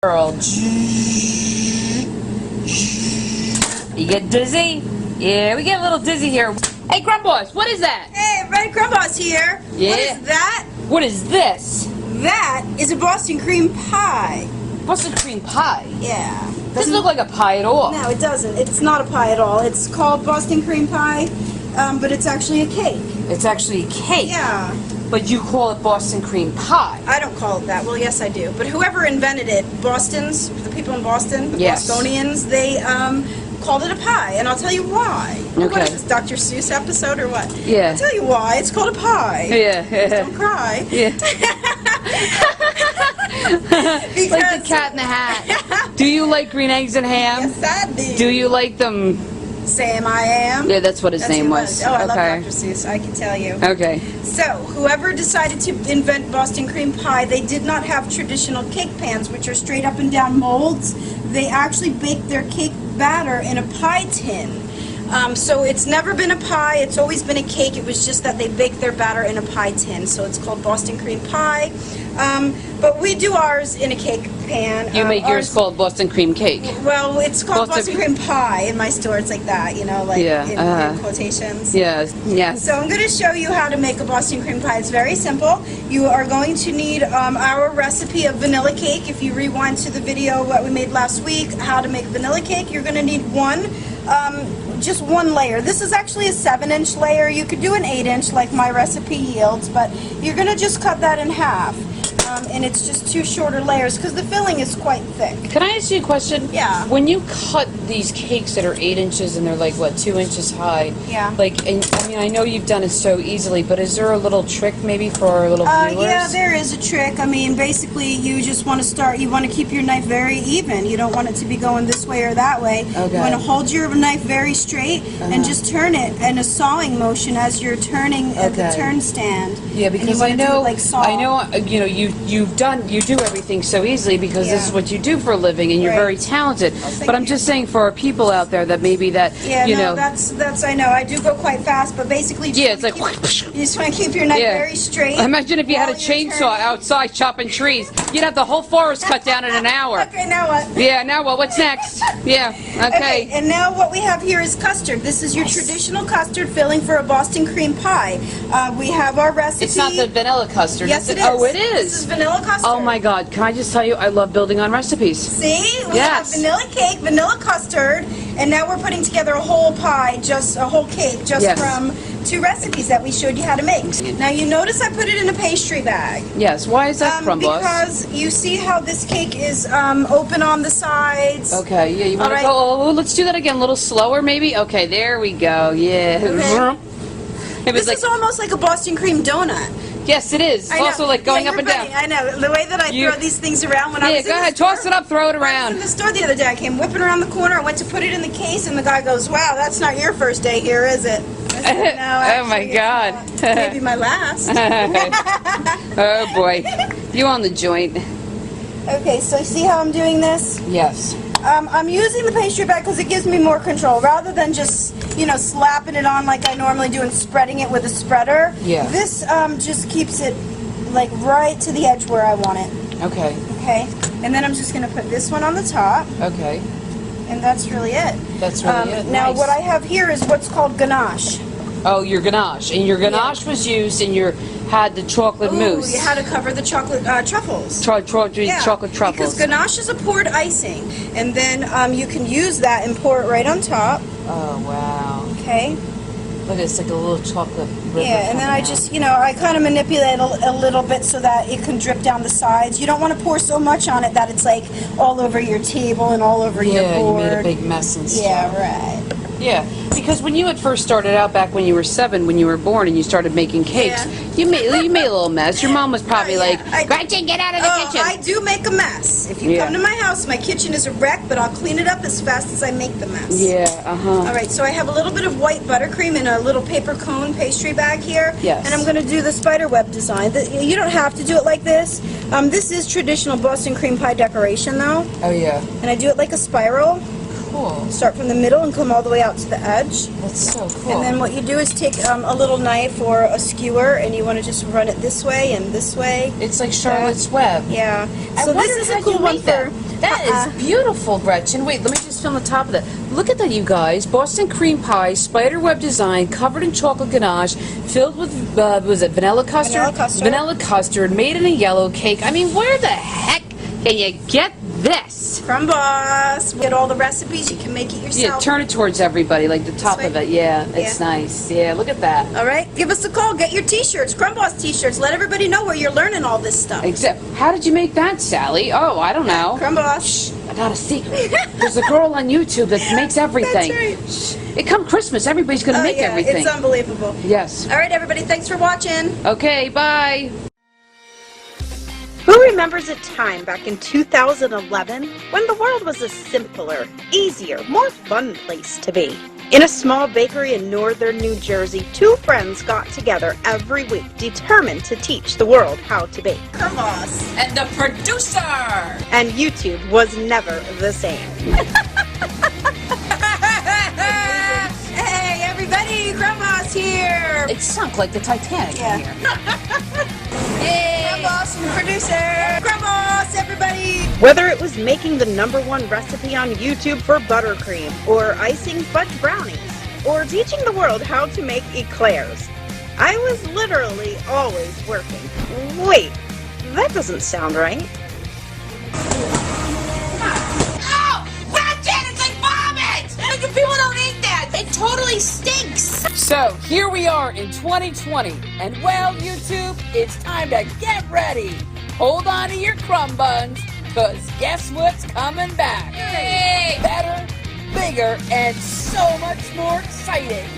Girl. You get dizzy? Yeah, we get a little dizzy here. Hey, Crumb Boss, what is that? Hey, Vegan Crumb Boss here. Yeah. What is that? What is this? That is a Boston cream pie. Boston cream pie? Yeah. Doesn't look like a pie at all. No, it doesn't. It's not a pie at all. It's called Boston cream pie, but it's actually a cake. It's actually a cake. Yeah. But you call it Boston cream pie. I don't call it that. Well, yes, I do. But whoever invented it, the people in Boston, the Yes. Bostonians, they called it a pie, and I'll tell you why. Okay. What is this, Dr. Seuss episode or what? Yeah. I'll tell you why. It's called a pie. Yeah. Don't cry. Yeah. Because, Like the Cat in the Hat. Do you like green eggs and ham? Yes, I do. Do you like them? Sam, I am. Yeah, that's what his name who it was. Oh, I love Okay. Dr. Seuss. I can tell you. Okay. So, whoever decided to invent Boston cream pie, they did not have traditional cake pans, which are straight up and down molds. They actually baked their cake batter in a pie tin. So it's never been a pie, it's always been a cake. It was just that they baked their batter in a pie tin. So it's called Boston cream pie. But we do ours in a cake pan. You make yours called Boston cream cake. Well, it's called Boston Boston cream pie in my store. It's like that, you know, like in quotations. Yes. Yes. So I'm going to show you how to make a Boston cream pie. It's very simple. You are going to need our recipe of vanilla cake. If you rewind to the video what we made last week, how to make vanilla cake, you're going to need just one layer. This is actually a 7-inch layer. You could do an 8-inch like my recipe yields, but you're going to just cut that in half. And it's just 2 shorter layers because the filling is quite thick. Can I ask you a question? Yeah. When you cut these cakes that are 8 inches and they're like, what, 2 inches high? Yeah. Like, and, I mean, I know you've done it so easily, but is there a little trick maybe for our little viewers? Yeah, there is a trick. I mean, basically, you just want to start, you want to keep your knife very even. You don't want it to be going this way or that way. Okay. You want to hold your knife very straight and just turn it in a sawing motion as you're turning the turn stand. Yeah, because I know, like you know, you do everything so easily because this is what you do for a living and you're very talented. But I'm just saying for our people out there that maybe that, you know. that's I know. I do go quite fast, but basically it's like, you just want to keep your knife very straight. Imagine if you had a chainsaw outside chopping trees. You'd have the whole forest cut down in an hour. Okay, now what? Yeah, now what? What's next? Yeah, okay. And now what we have here is custard. This is your traditional custard filling for a Boston cream pie. We have our recipe. It's not the vanilla custard. Yes, it is. Oh, it is. This is vanilla custard. Oh my God! Can I just tell you, I love building on recipes. See, we have vanilla cake, vanilla custard, and now we're putting together a whole pie, just a whole cake, just from 2 recipes that we showed you how to make. Now you notice I put it in a pastry bag. Yes. Why is that, Crumb Boss? Because you see how this cake is open on the sides. Okay. Yeah. You want to go? Oh, let's do that again. A little slower, maybe. Okay. There we go. Yeah. Okay. This is almost like a Boston cream donut. Yes, it is. It's also like going up and down. I know. The way that I throw these things around when I was in the store. Yeah, go ahead. Toss it up, throw it around. I was in the store the other day. I came whipping around the corner. I went to put it in the case, and the guy goes, "Wow, that's not your first day here, is it?" I said, no, oh, my God. Maybe my last. Oh, boy. You on the joint. Okay, so see how I'm doing this? Yes. I'm using the pastry bag because it gives me more control. Rather than just, you know, slapping it on like I normally do and spreading it with a spreader. Yeah. This just keeps it like right to the edge where I want it. Okay. Okay. And then I'm just going to put this one on the top. Okay. And that's really it. That's really it. Now Nice. what I have here is what's called ganache. Oh, your ganache. And your ganache was used in your, had the chocolate mousse. You had to cover the chocolate truffles. Chocolate truffles. Because ganache is a poured icing. And then you can use that and pour it right on top. Oh, wow. Okay. Look, it's like a little chocolate river. Yeah, and then I just, you know, I kind of manipulate a little bit so that it can drip down the sides. You don't want to pour so much on it that it's like all over your table and all over your board. Yeah, you made a big mess and stuff. Yeah, right. Yeah, because when you had first started out back when you were 7, when you were born, and you started making cakes, you made a little mess. Your mom was probably like, "Gretchen, get out of the kitchen." I do make a mess. If you come to my house, my kitchen is a wreck, but I'll clean it up as fast as I make the mess. Yeah, All right, so I have a little bit of white buttercream in a little paper cone pastry bag here. Yes. And I'm going to do the spider web design. You don't have to do it like this. This is traditional Boston cream pie decoration, though. Oh, yeah. And I do it like a spiral. Cool. Start from the middle and come all the way out to the edge. That's so cool. And then what you do is take a little knife or a skewer, and you want to just run it this way and this way. It's like Charlotte's Web. Yeah. So this is a cool one for. That is beautiful, Gretchen. Wait, let me just film the top of that. Look at that, you guys. Boston cream pie, spiderweb design, covered in chocolate ganache, filled with, was it vanilla custard? Vanilla custard. Vanilla custard, made in a yellow cake. I mean, where the heck can you get this? Crumb Boss. Get all the recipes. You can make it yourself. Yeah, turn it towards everybody, like the top of it. Yeah, it's nice. Yeah, look at that. All right, give us a call. Get your T-shirts, Crumb Boss T-shirts. Let everybody know where you're learning all this stuff. Except, how did you make that, Sally? Oh, I don't know. Crumb Boss. Shh, I got a secret. There's a girl on YouTube that makes everything. That's right. Shh. It come Christmas, everybody's gonna make everything. It's unbelievable. Yes. All right, everybody. Thanks for watching. Okay, bye. Who remembers a time back in 2011 when the world was a simpler, easier, more fun place to be? In a small bakery in northern New Jersey, two friends got together every week, determined to teach the world how to bake. Crumb Boss. And the producer! And YouTube was never the same. Hey, everybody! Crumb Boss here! It sunk like the Titanic in here. Hey! Crumb Boss and the producer! Crumb Boss, everybody! Whether it was making the #1 recipe on YouTube for buttercream, or icing fudge brownies, or teaching the world how to make eclairs, I was literally always working. Wait, that doesn't sound right. Oh! Gretchen, it's like vomit! People don't eat that! It totally stinks! So, here we are in 2020, and well, YouTube, it's time to get ready. Hold on to your crumb buns, because guess what's coming back? Yay! Better, bigger, and so much more exciting.